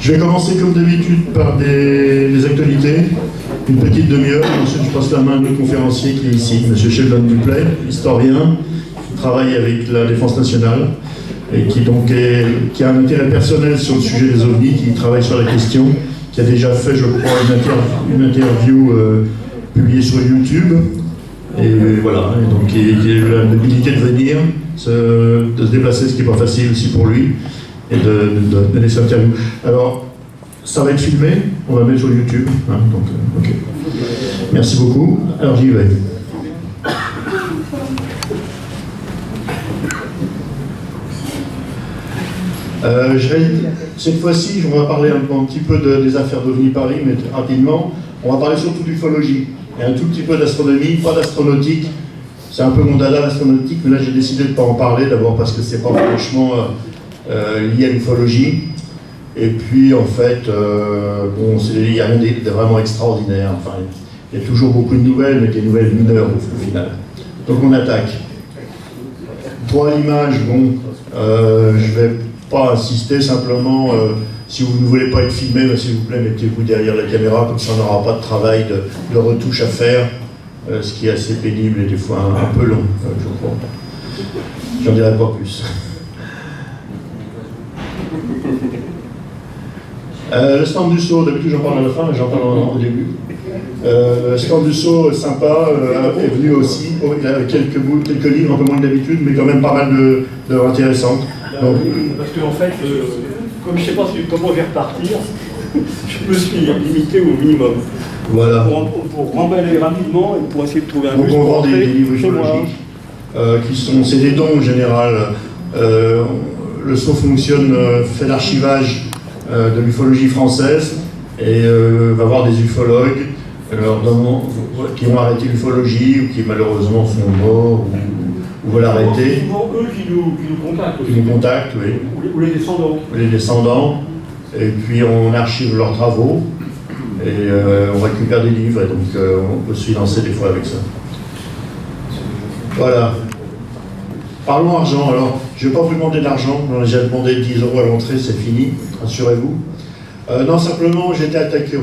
Je vais commencer comme d'habitude par des actualités, une petite demi-heure, ensuite je passe la main à notre conférencier qui est ici, M. Sheldon Duplay, historien, qui travaille avec la Défense nationale et qui a un intérêt personnel sur le sujet des ovnis, qui travaille sur la question, qui a déjà fait, je crois, une interview publiée sur YouTube. Et voilà, et donc il a la mobilité de venir, de se déplacer, ce qui n'est pas facile aussi pour lui, et de donner cette interview. Alors, ça va être filmé, on va mettre sur YouTube. Hein, donc, ok. Merci beaucoup. Alors, j'y vais. Cette fois-ci, on va parler un petit peu des affaires d'OVNI Paris, mais rapidement. On va parler surtout d'ufologie et un tout petit peu d'astronomie, pas d'astronautique. C'est un peu mon dada l'astronautique, mais là j'ai décidé de ne pas en parler, d'abord parce que c'est pas franchement lié à l'ufologie. Et puis en fait, il n'y a rien de vraiment extraordinaire. Enfin, il y a toujours beaucoup de nouvelles, mais des nouvelles mineures au final. Donc on attaque. Pour l'image, je vais pas insister, simplement, si vous ne voulez pas être filmé, s'il vous plaît, mettez-vous derrière la caméra, comme ça on n'aura pas de travail de retouche à faire, ce qui est assez pénible et des fois un peu long, je crois. J'en dirai pas plus. Le stand du saut, d'habitude j'en parle à la fin, mais j'en parle au début. Le stand du saut, sympa, est venu aussi, il a quelques livres, un peu moins que d'habitude, mais quand même pas mal d'œuvres intéressantes. Donc, parce qu'en fait, comme je ne sais pas comment je vais repartir, je me suis limité au minimum. Voilà. Pour remballer rapidement et pour essayer de trouver un donc on vend des livres ufologiques, c'est des dons en général. Le saut fonctionne, fait l'archivage de l'ufologie française et va voir des ufologues qui ont arrêté l'ufologie ou qui malheureusement sont morts ou veulent arrêter. C'est souvent eux qui nous contactent aussi. Qui nous contactent, oui. Ou les descendants. Les descendants. Et puis on archive leurs travaux et on récupère des livres et donc on peut se financer des fois avec ça. Voilà. Parlons argent. Alors, je ne vais pas vous demander d'argent. J'ai demandé 10 € à l'entrée, c'est fini. Rassurez-vous. Non, simplement, j'ai été attaqué.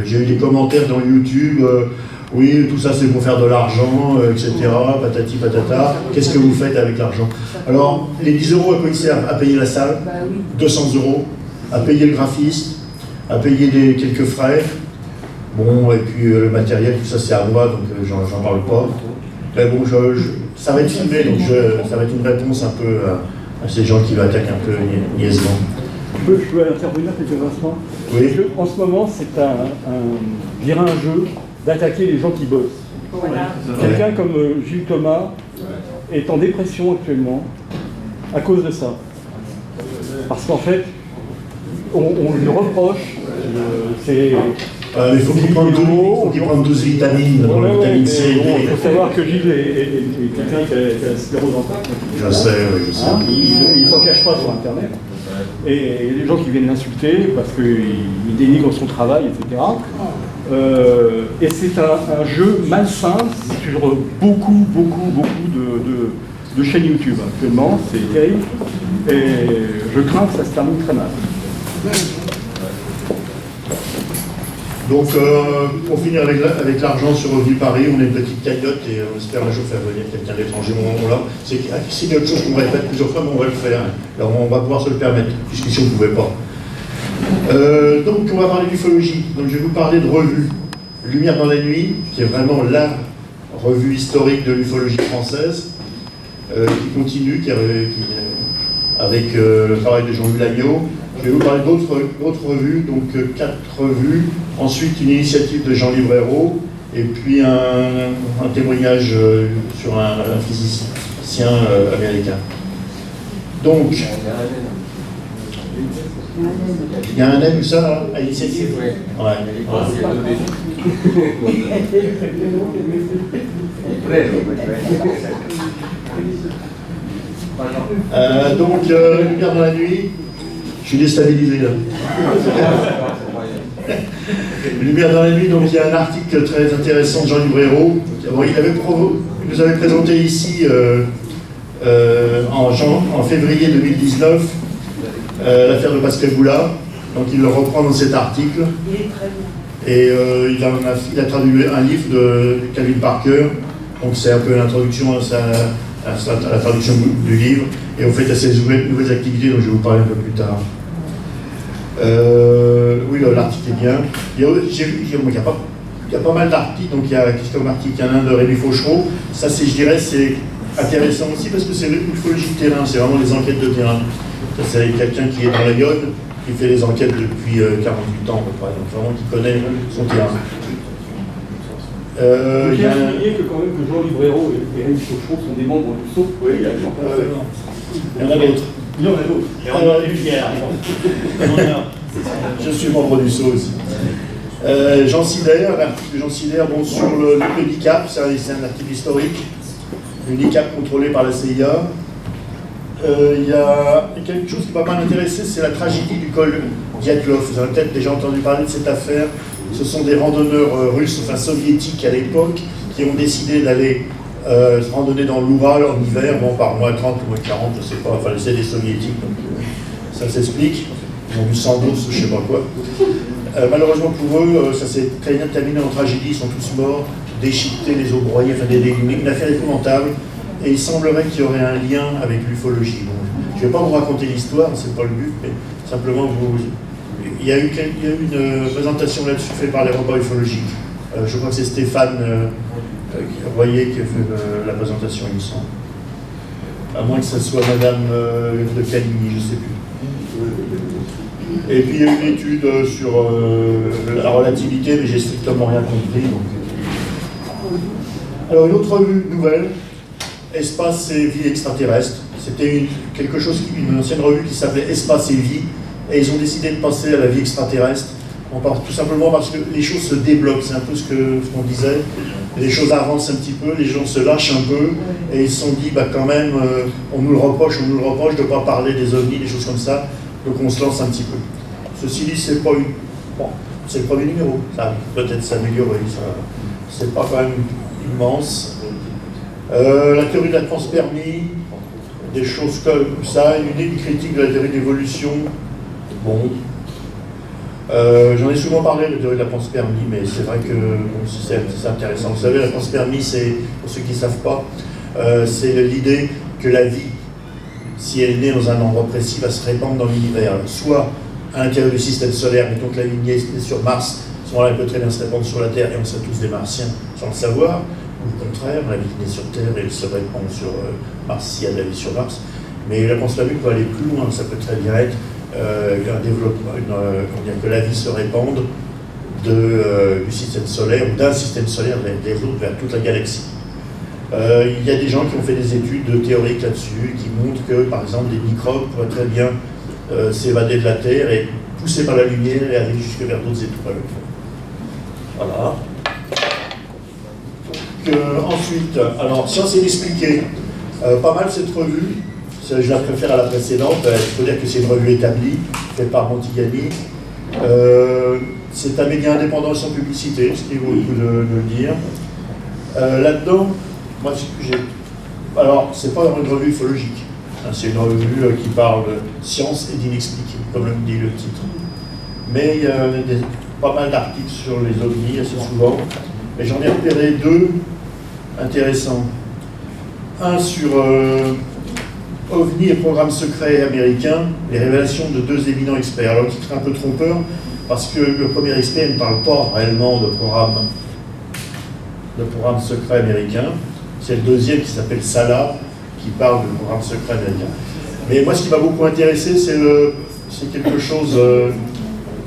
J'ai eu des commentaires dans YouTube. Oui, tout ça c'est pour faire de l'argent, etc. Patati patata. Qu'est-ce que vous faites avec l'argent? Alors, les 10 € à quoi ils servent? À payer la salle, 200 €, à payer le graphiste, à payer quelques frais. Bon, et puis le matériel, tout ça c'est à moi, donc j'en parle pas. Mais bon, ça va être filmé, donc ça va être une réponse un peu à ces gens qui m'attaquent un peu niaisement. Je peux intervenir quelques instants? Oui. En ce moment, c'est un jeu d'attaquer les gens qui bossent. Voilà. Quelqu'un comme Gilles Thomas est en dépression actuellement à cause de ça. Parce qu'en fait, on lui reproche, il faut qu'il prenne 12 vitamines, vitamine C. Il faut savoir que Gilles est quelqu'un qui a la sclérose en plaques. Je sais, oui, je sais. Il ne s'en cache pas sur Internet. Et il y a des gens qui viennent l'insulter parce qu'il dénigre son travail, etc. Et c'est un jeu malsain sur beaucoup de chaînes YouTube actuellement. C'est terrible. Et je crains que ça se termine très mal. Donc, pour finir avec l'argent sur OVNI Paris, on a une petite cagnotte et on espère un jour faire venir quelqu'un d'étranger au moment là. C'est quelque chose qu'on répète plusieurs fois, mais on va le faire. Alors, on va pouvoir se le permettre, puisqu'ici on ne pouvait pas. Donc, on va parler d'ufologie. Donc, je vais vous parler de revue. Lumière dans la nuit, qui est vraiment la revue historique de l'ufologie française, qui continue, avec le travail de Jean-Louis Lagneau. Je vais vous parler d'autres revues, donc 4 revues, ensuite une initiative de Jean Livrero, et puis un témoignage sur un physicien américain. Donc, il y a un aide ou ça à l'initiative? Oui. Donc, Lumière dans la nuit. Je suis déstabilisé là. Lumière dans la nuit, donc il y a un article très intéressant de Jean Livrero. Bon, il nous avait présenté ici en février 2019 l'affaire de Pascagoula. Donc il le reprend dans cet article. Il est très bien. Et il a traduit un livre de Calvin Parker. Donc c'est un peu l'introduction à la traduction du livre. Et en fait à ces nouvelles activités dont je vais vous parler un peu plus tard. Oui, l'article est bien. Il y a pas mal d'articles. Donc il y a Christophe Marty, il y en a un de Rémi Fauchereau. Ça, je dirais, c'est intéressant aussi parce que c'est l'ufologie de terrain, c'est vraiment les enquêtes de terrain. Ça, c'est quelqu'un qui est dans la Yonne, qui fait des enquêtes depuis 48 ans à peu près, donc vraiment qui connaît son terrain. Je tiens à souligner que quand même que Jean Livrero et Rémi Fauchereau sont des membres du SAUP. Oui, il y en a d'autres. Il y en a d'autres. Et on en a eu hier. Je suis membre du SAUP aussi. Jean Sider, l'article de Jean Sider, bon, sur le NICAP, c'est un article historique, le NICAP contrôlé par la CIA. Il y a quelque chose qui m'a pas mal intéressé, c'est la tragédie du col Dyatlov. Vous avez peut-être déjà entendu parler de cette affaire. Ce sont des randonneurs russes, enfin soviétiques à l'époque, qui ont décidé d'aller se randonner dans l'Oural en hiver, bon, par moins 30 ou moins 40, je ne sais pas, enfin c'est des soviétiques, donc ça s'explique. Ils ont du sang d'os, je ne sais pas quoi. Malheureusement pour eux, ça s'est très bien terminé en tragédie, ils sont tous morts, déchiquetés, les os broyés, enfin une affaire épouvantable. Et il semblerait qu'il y aurait un lien avec l'ufologie. Bon, je ne vais pas vous raconter l'histoire, c'est pas le but, mais simplement il y a eu une présentation là-dessus faite par les robots ufologiques. Je crois que c'est Stéphane Royer qui a fait la présentation, il me semble. À moins que ce soit Madame de Caligny, je ne sais plus. Et puis il y a une étude sur la relativité, mais j'ai strictement rien compris. Donc. Alors une autre nouvelle. Espace et vie extraterrestre. C'était quelque chose, une ancienne revue qui s'appelait Espace et vie, et ils ont décidé de passer à la vie extraterrestre, tout simplement parce que les choses se débloquent, c'est un peu ce qu'on disait, les choses avancent un petit peu, les gens se lâchent un peu, et ils se sont dit, bah quand même, on nous le reproche de ne pas parler des ovnis, des choses comme ça, donc on se lance un petit peu. Ceci dit, c'est pas bon, c'est le premier numéro, ça peut peut-être s'améliorer, c'est pas quand même immense. La théorie de la panspermie, des choses comme ça, une critique de la théorie de l'évolution. Bon. J'en ai souvent parlé de la théorie de la panspermie, mais c'est vrai que bon, c'est intéressant. Vous savez, la panspermie, c'est, pour ceux qui ne savent pas, c'est l'idée que la vie, si elle est née dans un endroit précis, va se répandre dans l'univers. Soit à l'intérieur du système solaire, mettons que la vie est sur Mars, à ce moment-là, elle peut très bien se répandre sur la Terre, et on serait tous des Martiens sans le savoir. Au contraire, la vie naît sur Terre et elle se répand sur Mars s'il y a de la vie sur Mars. Mais la panspermie peut aller plus loin, ça peut très bien être un développement, que la vie se répande du système solaire ou d'un système solaire des autres vers toute la galaxie. Il y a des gens qui ont fait des études théoriques là-dessus qui montrent que, par exemple, des microbes pourraient très bien s'évader de la Terre et pousser par la lumière et aller jusque vers d'autres étoiles. Voilà. Ensuite, alors Science Inexpliquée, pas mal cette revue, je la préfère à la précédente, il faut dire que c'est une revue établie, faite par Montigani. C'est un média indépendant sans publicité, ce qui vaut le coup de le dire. Là-dedans, moi, alors, c'est pas une revue ufologique, hein, c'est une revue qui parle de science et d'inexpliqué, comme le dit le titre. Mais il y a pas mal d'articles sur les ovnis assez souvent. Mais j'en ai repéré deux intéressants. Un sur OVNI et programme secret américain, les révélations de deux éminents experts. Alors le titre est un peu trompeur, parce que le premier expert ne parle pas réellement de programme secret américain. C'est le deuxième qui s'appelle Salah, qui parle de programme secret américain. Mais moi, ce qui m'a beaucoup intéressé, c'est quelque chose,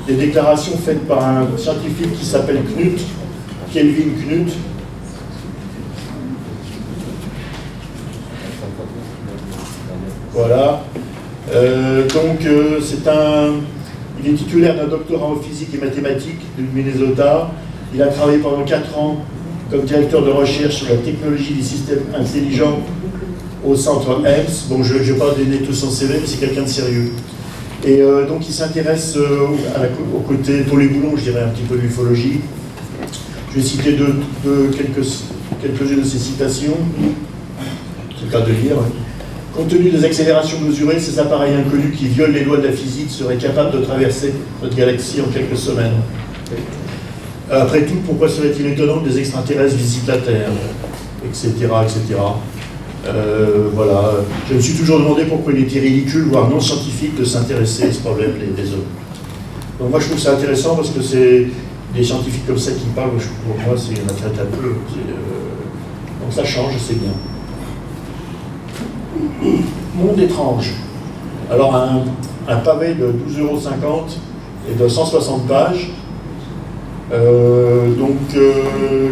des déclarations faites par un scientifique qui s'appelle Knut, Kelvin Knut. Voilà. Il est titulaire d'un doctorat en physique et mathématiques du Minnesota. Il a travaillé pendant 4 ans comme directeur de recherche sur la technologie des systèmes intelligents au centre EMS. Bon, je ne vais pas donner tout son CV, mais c'est quelqu'un de sérieux. Et donc il s'intéresse au côté tous les boulons, je dirais un petit peu de l'ufologie. Je vais citer quelques-unes de ses citations. C'est le cas de lire. Ouais. Compte tenu des accélérations mesurées, ces appareils inconnus qui violent les lois de la physique seraient capables de traverser notre galaxie en quelques semaines. Après tout, pourquoi serait-il étonnant que des extraterrestres visitent la Terre, etc., etc. Voilà. Je me suis toujours demandé pourquoi il était ridicule, voire non scientifique, de s'intéresser à ce problème des hommes. Donc moi je trouve ça intéressant parce que c'est des scientifiques comme ça qui parlent, pour moi c'est une traite un peu. Donc ça change, c'est bien. Monde étrange. Alors un pavé de 12,50 € et de 160 pages.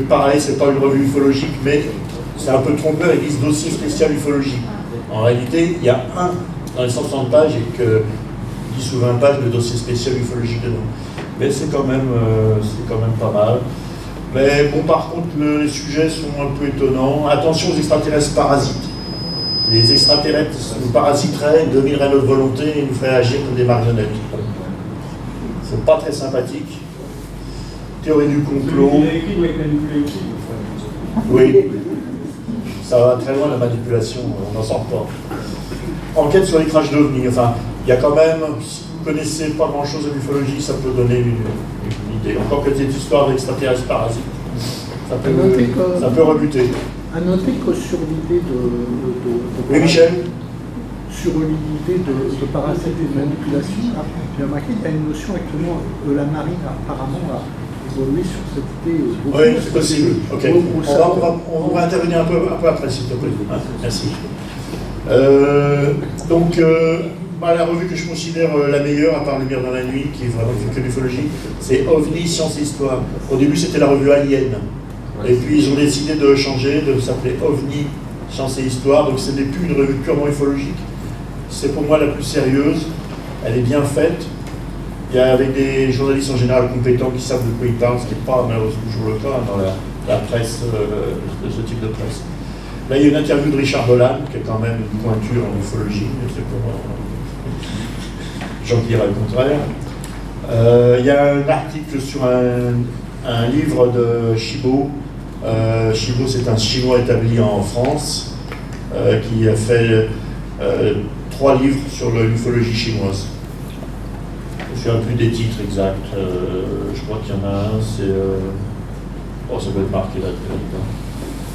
Pareil, c'est pas une revue ufologique, mais c'est un peu trompeur, ils disent dossier spécial ufologie. En réalité, il y a un dans les 160 pages et que 10 ou 20 pages de dossier spécial ufologique dedans. Mais c'est quand même pas mal. Mais bon, par contre, les sujets sont un peu étonnants. Attention aux extraterrestres parasites. Les extraterrestres nous parasiteraient, domineraient notre volonté et nous feraient agir comme des marionnettes. C'est pas très sympathique. Théorie du complot. Il a écrit, il doit être manipulé aussi. Oui. Ça va très loin la manipulation, on n'en sort pas. Enquête sur les crashs d'OVNI. Enfin, il y a quand même, si vous ne connaissez pas grand-chose de l'ufologie, ça peut donner une idée. Encore que cette histoire d'extraterrestres parasites, ça peut rebuter. À noter que sur l'idée Oui, Michel? Sur l'idée de parasites et de manipulation, j'ai remarqué qu'il y a une notion actuellement, la marine apparemment a évolué sur cette idée. Oui, c'est possible. Ok. On va intervenir un peu après, s'il te plaît. Merci. La revue que je considère la meilleure, à part Lumière dans la nuit, qui est vraiment fait que l'ufologie, c'est OVNI, Science et Histoire. Au début, c'était la revue Alien. Et puis, ils ont décidé de changer, de s'appeler OVNI, Science et Histoire. Donc, ce n'est plus une revue purement ufologique. C'est pour moi la plus sérieuse. Elle est bien faite. Il y a avec des journalistes en général compétents qui savent de quoi ils parlent, ce qui n'est pas malheureusement toujours le cas dans la presse, de ce type de presse. Là, il y a une interview de Richard Dolan, qui est quand même une pointure en ufologie, mais c'est pour j'en dirais le contraire. Il y a un article sur un livre de Chibo. Chibo, c'est un Chinois établi en France, qui a fait 3 livres sur l'ufologie chinoise. Je ne me souviens plus des titres exacts. Je crois qu'il y en a un, c'est... ça peut être marqué là.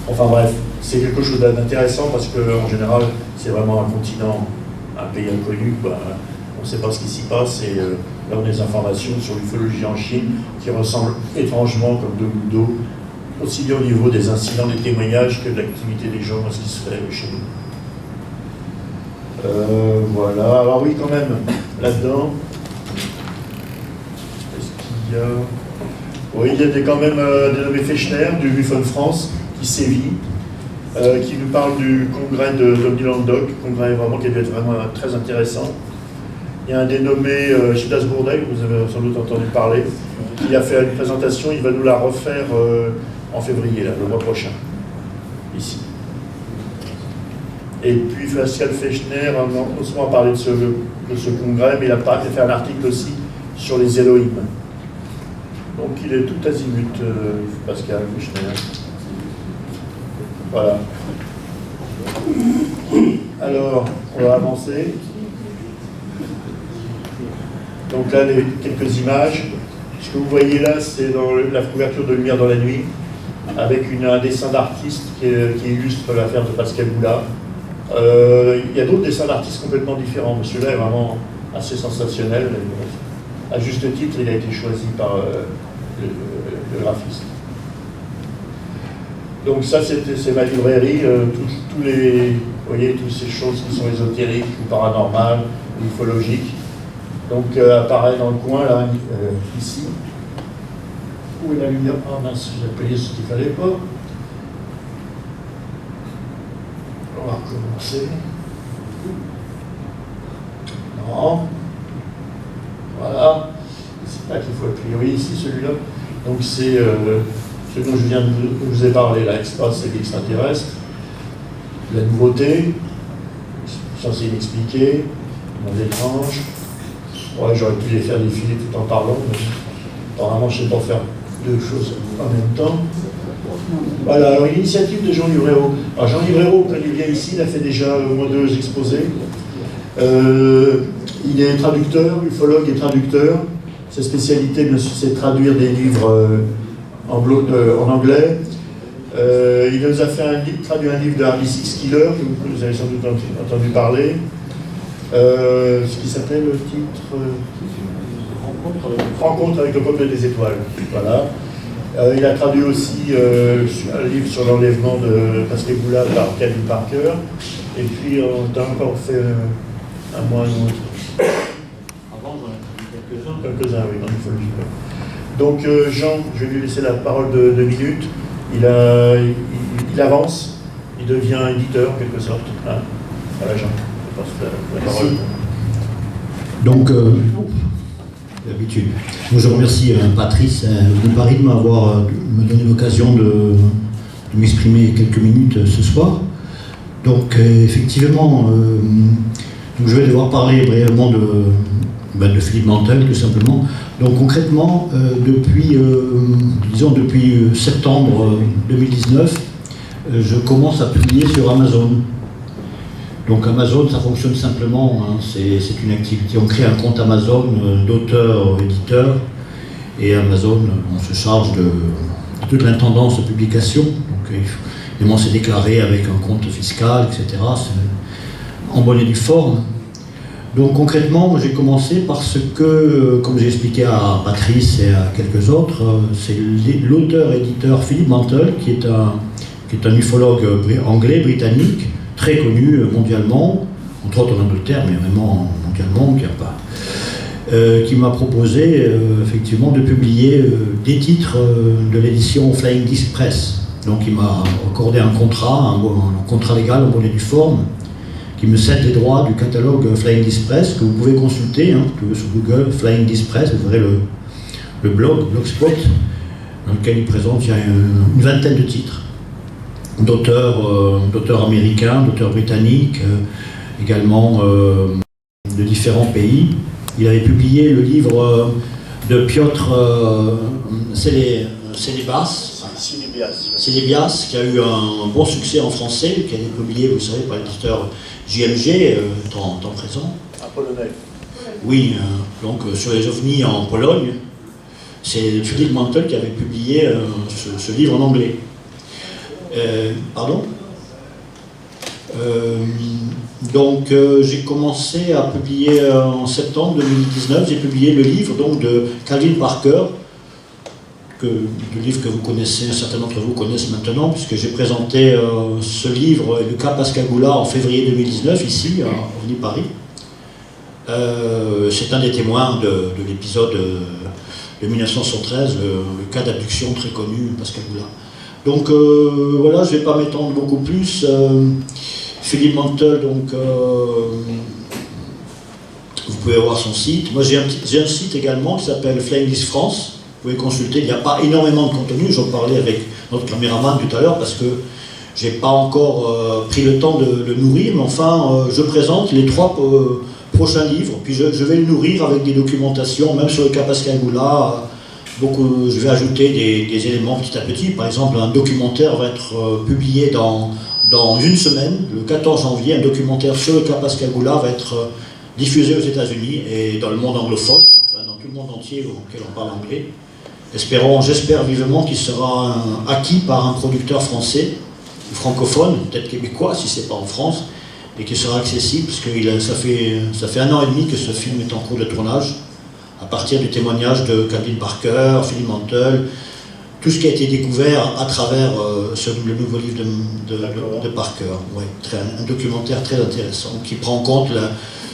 Enfin bref, c'est quelque chose d'intéressant parce qu'en général, c'est vraiment un continent, un pays inconnu. On ne sait pas ce qui s'y passe et là on a des informations sur l'ufologie en Chine qui ressemblent étrangement comme deux gouttes d'eau, aussi bien au niveau des incidents, des témoignages que de l'activité des gens, ce qui se fait chez nous. Voilà, alors oui quand même, là-dedans, est-ce qu'il y a... Oui, il y a quand même des nommés Fechner du MUFON France qui sévit, qui nous parle du congrès de Dominique Landoc, congrès vraiment qui devait être vraiment très intéressant. Il y a un dénommé Gildas Bourdais, que vous avez sans doute entendu parler, qui a fait une présentation, il va nous la refaire en février, là, le mois prochain, ici. Et puis Pascal Fechner, non seulement a parlé de ce congrès, mais il a fait un article aussi sur les Elohim. Donc il est tout azimut, Pascal Fechner. Voilà. Alors, on va avancer. Donc là, quelques images. Ce que vous voyez là, c'est dans la couverture de Lumière dans la nuit, avec un dessin d'artiste qui illustre l'affaire de Pascal Boulard. Il y a d'autres dessins d'artistes complètement différents, mais celui-là est vraiment assez sensationnel. À juste titre, il a été choisi par le graphiste. Donc ça, c'est ma librairie, tous les, vous voyez, toutes ces choses qui sont ésotériques ou paranormales, ou ufologiques. Donc apparaît dans le coin, là, ici. Où est la lumière? Ah mince, j'ai appuyé ce qu'il ne fallait pas. On va recommencer. Non. Voilà. C'est là qu'il faut appuyer. Oui, ici, celui-là. Donc c'est ce dont je vous ai parlé, là, espace et l'extraterrestre. La nouveauté, censé m'expliquer, monde étrange. Ouais, j'aurais pu les faire défiler tout en parlant, mais apparemment je ne sais pas faire 2 choses en même temps. Voilà, alors une initiative de Jean Livréau. Alors Jean Livréau, quand il vient ici, il a fait déjà au moins 2 exposés. Il est traducteur, ufologue et traducteur. Sa spécialité, bien sûr, c'est de traduire des livres en anglais. Il nous a traduit un livre de Hardy Six Killer, que vous avez sans doute entendu parler. Ce qui s'appelle le titre Rencontre avec le peuple des étoiles. Voilà. Il a traduit aussi un livre sur l'enlèvement de Pascagoula par Calvin Parker. Et puis on a encore fait un mois, un autre. Avant, j'en ai traduit quelques-uns, oui, en ufologie. Donc Jean, je vais lui laisser la parole de 2 minutes. Il avance, il devient éditeur en quelque sorte. Hein, voilà Jean, je passe la parole. Donc, d'habitude. Je remercie Patrice de Paris de me donner l'occasion de m'exprimer quelques minutes ce soir. Donc, effectivement, je vais devoir parler brièvement de Philippe Mantel, tout simplement. Donc, concrètement, depuis septembre 2019, je commence à publier sur Amazon. Donc Amazon, ça fonctionne simplement, hein, c'est une activité. On crée un compte Amazon d'auteur-éditeur et Amazon, on se charge de toute l'intendance de publication. Donc évidemment, c'est déclaré avec un compte fiscal, etc. C'est en bonne et due forme. Donc concrètement, j'ai commencé parce que, comme j'ai expliqué à Patrice et à quelques autres, c'est l'auteur-éditeur Philippe Mantel, qui est un ufologue anglais, britannique, très connu mondialement, entre autres en Angleterre, mais vraiment mondialement, qui m'a proposé effectivement de publier des titres de l'édition Flying Disc Press. Donc il m'a accordé un contrat légal en bonne et due forme, qui me cède les droits du catalogue Flying Disc Press, que vous pouvez consulter sur Google, Flying Disc Press, vous verrez le blogspot, dans lequel il présente, il y a une vingtaine de titres. D'auteurs américains, d'auteurs britanniques, également de différents pays. Il avait publié le livre de Piotr Celebias, qui a eu un bon succès en français, qui a été publié, vous savez, par l'éditeur JMG, temps présent. Un polonais. Oui, donc sur les ovnis en Pologne, c'est Philippe Mantel qui avait publié ce livre en anglais. Donc j'ai commencé à publier en septembre 2019, j'ai publié le livre donc, de Calvin Parker, le livre que vous connaissez, certains d'entre vous connaissent maintenant, puisque j'ai présenté ce livre, le cas Pascagoula, en février 2019, ici, à OVNI Paris. C'est un des témoins de l'épisode de 1913, le cas d'abduction très connu, Pascagoula. Donc voilà, je ne vais pas m'étendre beaucoup plus. Philippe Mantel, donc vous pouvez voir son site. Moi j'ai un site également qui s'appelle Flying Disc France. Vous pouvez consulter, il n'y a pas énormément de contenu, j'en parlais avec notre caméraman tout à l'heure parce que je n'ai pas encore pris le temps de le nourrir, mais enfin je présente les 3 prochains livres, puis je vais le nourrir avec des documentations, même sur le cas Pascagoula. Je vais ajouter des éléments petit à petit. Par exemple, un documentaire va être publié dans 1 semaine, le 14 janvier. Un documentaire sur le cas Pascagoula va être diffusé aux États-Unis et dans le monde anglophone, enfin dans tout le monde entier auquel on parle anglais. J'espère vivement qu'il sera acquis par un producteur français, ou francophone, peut-être québécois si ce n'est pas en France, et qu'il sera accessible, parce que ça fait 1 an et demi que ce film est en cours de tournage, à partir du témoignage de Calvin Parker, Philippe Mantel, tout ce qui a été découvert à travers le nouveau livre de Parker. Ouais, un documentaire très intéressant qui prend en compte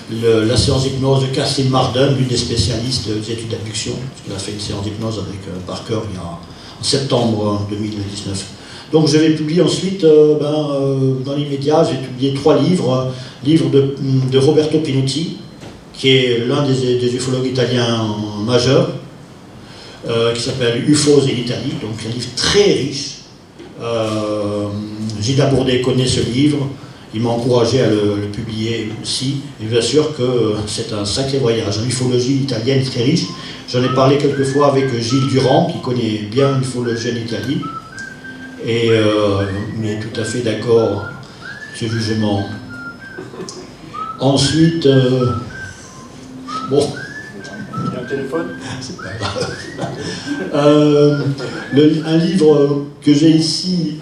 la séance d'hypnose de Kathleen Marden, l'une des spécialistes des études d'abduction, parce qu'elle a fait une séance d'hypnose avec Parker en septembre 2019. Donc je vais publier ensuite, dans l'immédiat, je vais publier 3 livres. Livre de Roberto Pinotti, qui est l'un des ufologues italiens majeurs, qui s'appelle UFOs in Italy, donc un livre très riche. Gilles Labourdet connaît ce livre, il m'a encouragé à le publier aussi, et je vous assure que c'est un sacré voyage. L'ufologie italienne très riche. J'en ai parlé quelques fois avec Gilles Durand, qui connaît bien l'ufologie en Italie. et on est tout à fait d'accord sur ce jugement. Ensuite, bon, Il y a un téléphone. c'est pas grave. Un livre que j'ai ici,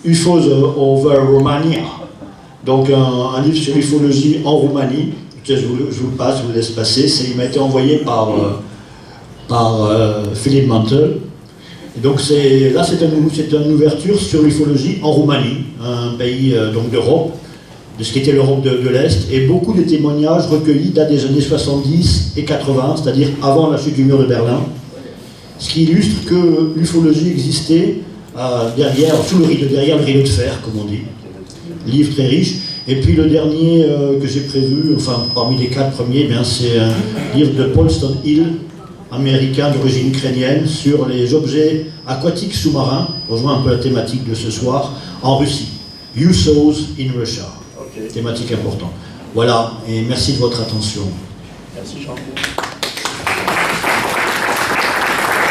UFOs over Romania, donc un livre sur l'ufologie en Roumanie. Je vous le passe, je vous laisse passer. Il m'a été envoyé par Philippe Mantel. Et donc là, c'est une ouverture sur l'ufologie en Roumanie, un pays donc d'Europe, de ce qu'était l'Europe de l'Est, et beaucoup de témoignages recueillis datent des années 70 et 80, c'est-à-dire avant la chute du mur de Berlin, ce qui illustre que l'ufologie existait derrière le rideau de fer, comme on dit. Livre très riche. Et puis le dernier que j'ai prévu, enfin parmi les 4 premiers, c'est un livre de Paul Stonehill, américain d'origine ukrainienne, sur les objets aquatiques sous-marins, rejoint un peu la thématique de ce soir, en Russie. USOs in Russia. Okay. Thématique importante. Voilà, et merci de votre attention. Merci Jean.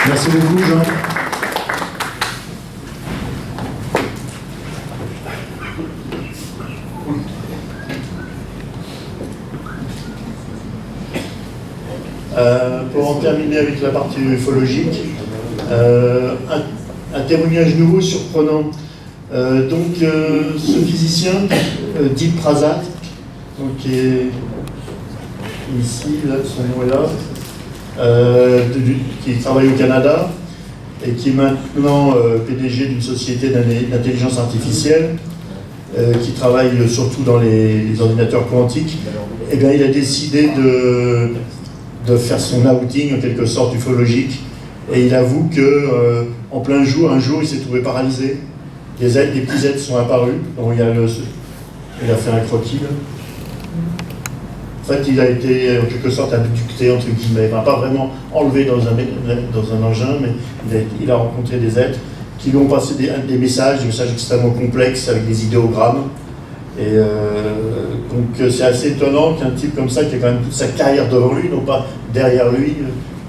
Merci beaucoup Jean. Pour en terminer avec la partie ufologique, un témoignage nouveau, surprenant. Ce physicien, Deep Prasad, donc, qui est ici, là, son nom est là, qui travaille au Canada et qui est maintenant PDG d'une société d'intelligence artificielle qui travaille surtout dans les ordinateurs quantiques. Eh bien, il a décidé de faire son outing en quelque sorte ufologique, et il avoue que en plein jour, un jour, il s'est trouvé paralysé. Des petits êtres sont apparus, dont il a fait un croquis. En fait, il a été en quelque sorte abducté, entre guillemets, enfin, pas vraiment enlevé dans un engin, mais il a rencontré des êtres qui lui ont passé des messages extrêmement complexes avec des idéogrammes. Et donc c'est assez étonnant qu'un type comme ça, qui a quand même toute sa carrière devant lui, non pas derrière lui,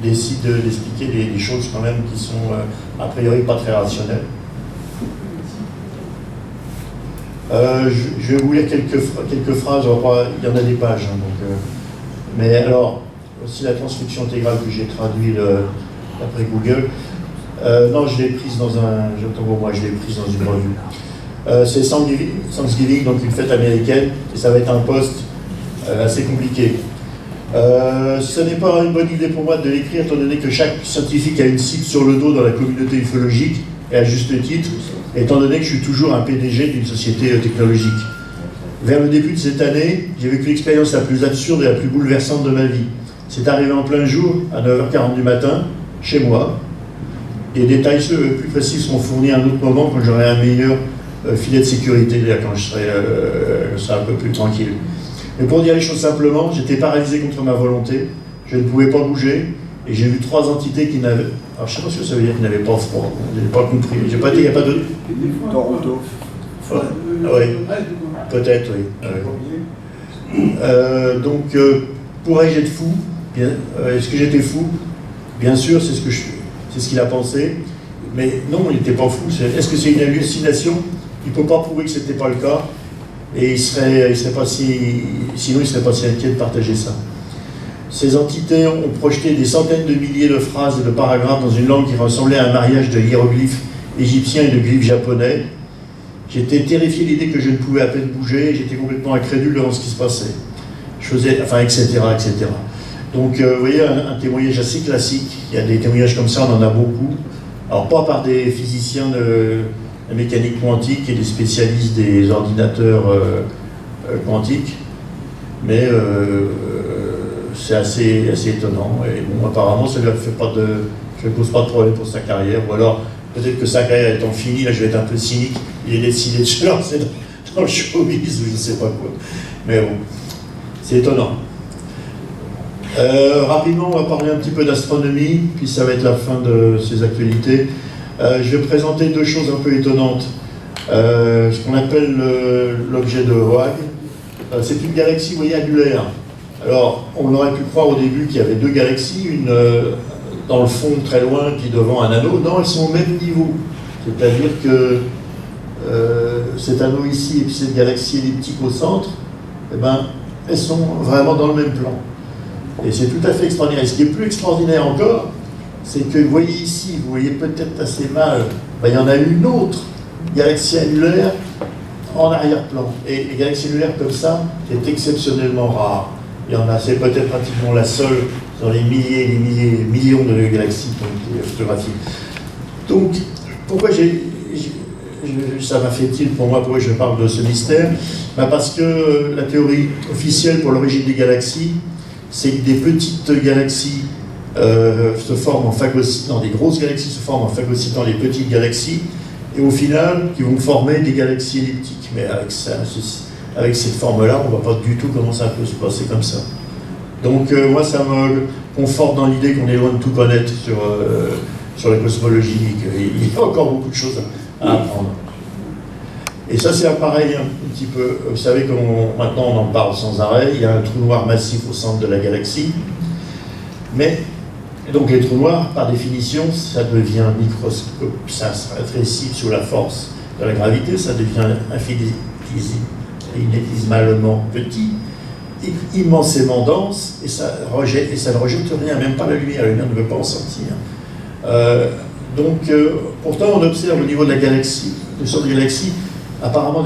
décide d'expliquer des choses quand même qui sont a priori pas très rationnelles. Je vais vous lire quelques phrases, il y en a des pages, hein, donc, mais alors, aussi la transcription intégrale que j'ai traduite d'après Google, non, je l'ai prise dans une revue. C'est Thanksgiving, donc une fête américaine, et ça va être un post assez compliqué. Ce n'est pas une bonne idée pour moi de l'écrire, étant donné que chaque scientifique a une cible sur le dos dans la communauté ufologique, et à juste titre, étant donné que je suis toujours un PDG d'une société technologique. Vers le début de cette année, j'ai vécu l'expérience la plus absurde et la plus bouleversante de ma vie. C'est arrivé en plein jour, à 9h40 du matin, chez moi. Les détails plus précis seront fournis à un autre moment quand j'aurai un meilleur filet de sécurité, quand je serai un peu plus tranquille. Mais pour dire les choses simplement, j'étais paralysé contre ma volonté, je ne pouvais pas bouger, et j'ai vu 3 entités qui n'avaient... Alors je ne sais pas ce que ça veut dire qu'ils n'avaient pas froid, je n'ai pas compris. J'ai pas dit, il n'y a pas de... Toronto. Oui, peut-être, oui. Pourrais-je être fou? Est-ce que j'étais fou? Bien sûr, c'est ce qu'il a pensé. Mais non, il n'était pas fou. Est-ce que c'est une hallucination? Il ne peut pas prouver que ce n'était pas le cas. Et sinon, il ne serait pas si inquiet de partager ça. Ces entités ont projeté des centaines de milliers de phrases et de paragraphes dans une langue qui ressemblait à un mariage de hiéroglyphes égyptiens et de glyphes japonais. J'étais terrifié de l'idée que je ne pouvais à peine bouger, j'étais complètement incrédule devant ce qui se passait. Etc., etc. Donc, vous voyez, un témoignage assez classique. Il y a des témoignages comme ça, on en a beaucoup. Alors, pas par des physiciens de la mécanique quantique et des spécialistes des ordinateurs quantiques, mais c'est assez étonnant. Et bon, apparemment, ça ne pose pas de problème pour sa carrière. Ou alors, peut-être que sa carrière étant finie, là je vais être un peu cynique, il a décidé de se lancer dans le showbiz ou je ne sais pas quoi. Mais bon, c'est étonnant. Rapidement, on va parler un petit peu d'astronomie, puis ça va être la fin de ces actualités. Je vais présenter 2 choses un peu étonnantes. Ce qu'on appelle l'objet de Oag. C'est une galaxie, vous voyez, annulaire. Alors, on aurait pu croire au début qu'il y avait 2 galaxies, une dans le fond très loin, puis devant un anneau. Non, elles sont au même niveau. C'est-à-dire que cet anneau ici et puis cette galaxie elliptique au centre, eh ben, elles sont vraiment dans le même plan. Et c'est tout à fait extraordinaire. Et ce qui est plus extraordinaire encore, c'est que vous voyez ici, vous voyez peut-être assez mal, ben, il y en a une autre galaxie annulaire en arrière-plan. Et les galaxies annulaires comme ça, c'est exceptionnellement rare. Il y en a, c'est peut-être pratiquement la seule dans les millions de galaxies qui ont été photographiées. Donc, pourquoi ça m'a fait tilt pour moi, pourquoi je parle de ce mystère? Ben parce que la théorie officielle pour l'origine des galaxies, c'est que des petites galaxies se forment en phagocytant, des grosses galaxies se forment en phagocytant les petites galaxies, et au final, qui vont former des galaxies elliptiques. Mais avec cette forme-là, on ne voit pas du tout comment ça peut se passer comme ça. Donc moi, ça me conforte dans l'idée qu'on est loin de tout connaître sur la cosmologie, qu'il y a encore beaucoup de choses à apprendre. Et ça, c'est pareil un petit peu. Vous savez que maintenant, on en parle sans arrêt. Il y a un trou noir massif au centre de la galaxie. Mais, donc les trous noirs, par définition, ça devient microscope, ça se rétrécit sous la force de la gravité, ça devient infinitésimalement petit, immensément dense, et ça ne rejette rien, même pas la lumière ne veut pas en sortir. Pourtant, on observe au niveau de la galaxie, de galaxies, apparemment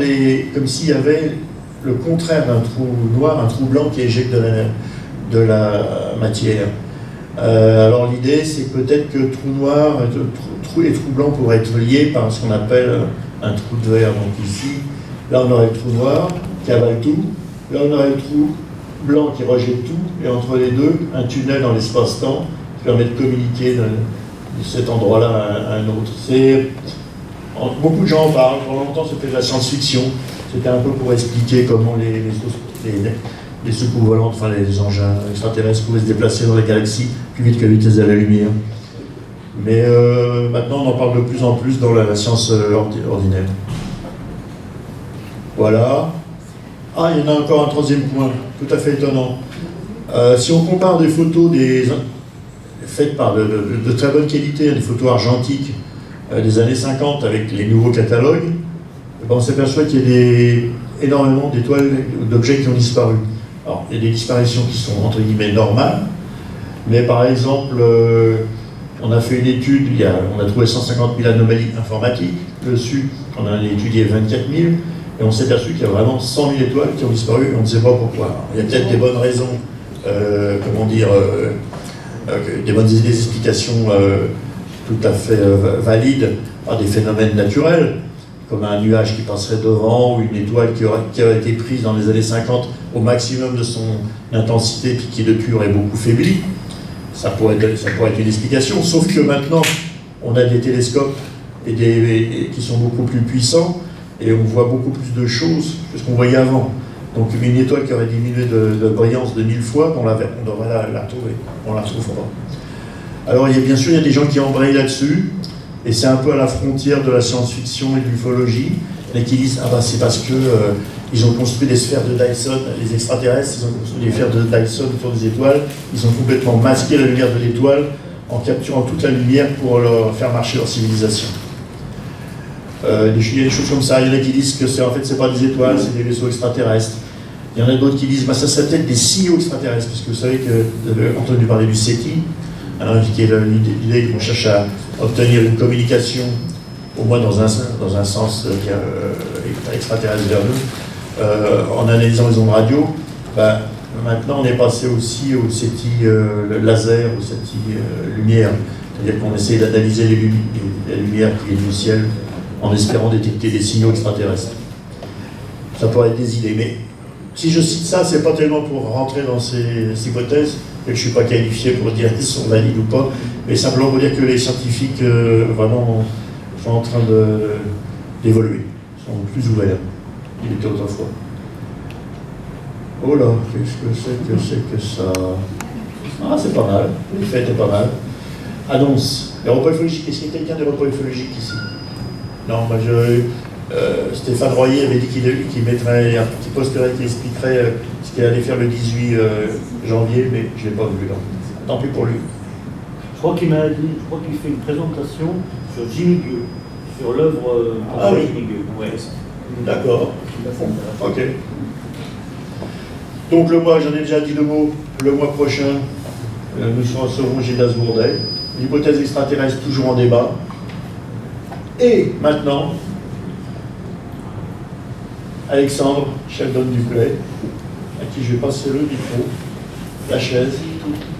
comme s'il y avait le contraire d'un trou noir, un trou blanc qui éjecte de la matière. Alors l'idée, c'est peut-être que trou noir et trou blanc pourraient être liés par ce qu'on appelle un trou de verre. Donc ici, là on aurait le trou noir qui avale tout, là on aurait le trou blanc qui rejette tout, et entre les deux, un tunnel dans l'espace-temps qui permet de communiquer de cet endroit-là à un autre. Beaucoup de gens en parlent. Pendant longtemps, c'était de la science-fiction. C'était un peu pour expliquer comment les soucoupes volantes, enfin les engins extraterrestres pouvaient se déplacer dans les galaxies plus vite que la vitesse de la lumière. Mais maintenant, on en parle de plus en plus dans la science ordinaire. Voilà. Ah, il y en a encore un troisième point, tout à fait étonnant. Si on compare des photos faites par de très bonne qualité, des photos argentiques des années 50 avec les nouveaux catalogues, on s'aperçoit qu'il y a énormément d'étoiles, d'objets qui ont disparu. Alors, il y a des disparitions qui sont entre guillemets normales, mais par exemple, on a fait une étude, on a trouvé 150 000 anomalies informatiques dessus, on en a étudié 24 000, et on s'est aperçu qu'il y a vraiment 100 000 étoiles qui ont disparu, et on ne sait pas pourquoi. Alors, il y a peut-être des bonnes raisons, des explications tout à fait valides par des phénomènes naturels, comme un nuage qui passerait devant, ou une étoile qui aurait été prise dans les années 50 au maximum de son intensité, puis qui depuis aurait beaucoup faibli. Ça pourrait être une explication, sauf que maintenant, on a des télescopes qui sont beaucoup plus puissants, et on voit beaucoup plus de choses que ce qu'on voyait avant. Donc une étoile qui aurait diminué de brillance de 1000 fois, on devrait la retrouver. On la retrouve pas. Alors bien sûr, il y a des gens qui embrayent là-dessus, et c'est un peu à la frontière de la science-fiction et de l'ufologie, mais qui disent c'est parce que ils ont construit des sphères de Dyson, les extraterrestres, ils ont construit des sphères de Dyson autour des étoiles, ils ont complètement masqué la lumière de l'étoile en capturant toute la lumière pour leur faire marcher leur civilisation. Il y a des choses comme ça. Il y en a qui disent que c'est pas des étoiles, c'est des vaisseaux extraterrestres. Il y en a d'autres qui disent ça serait peut-être des signaux extraterrestres, parce que vous savez que vous avez entendu parler du SETI, qui est l'idée qu'on cherche à obtenir une communication, au moins dans un sens extraterrestre vers nous, en analysant les ondes radio. Maintenant, on est passé aussi au SETI laser, au SETI lumière, c'est-à-dire qu'on essaie d'analyser la lumière qui est du ciel, en espérant détecter des signaux extraterrestres. Ça pourrait être des idées, mais si je cite ça, c'est pas tellement pour rentrer dans ces hypothèses, et que je ne suis pas qualifié pour dire qu'ils sont valides ou pas, mais simplement pour dire que les scientifiques vraiment sont en train d'évoluer, sont plus ouverts qu'ils étaient autrefois. Oh là, qu'est-ce que c'est que ça? Ah, c'est pas mal, l'effet était pas mal. Annonce. Les repas ufologiques, est-ce qu'il y a quelqu'un des repas ufologiques ici? Non, moi Stéphane Royer avait dit qu'il mettrait un petit posterait qui expliquerait ce qu'il allait faire le 18 janvier, mais je ne l'ai pas vu là. Tant pis pour lui. Je crois qu'il fait une présentation sur Jimmy Dieu. Sur l'œuvre Ah oui. ouais. D'accord. Ok. Donc le mois, j'en ai déjà dit le mot, le mois prochain, nous recevrons Gildas Bourdet. L'hypothèse extraterrestre toujours en débat. Et maintenant, Alexandre Sheldon Duclay, à qui je vais passer le micro, la chaise, tout.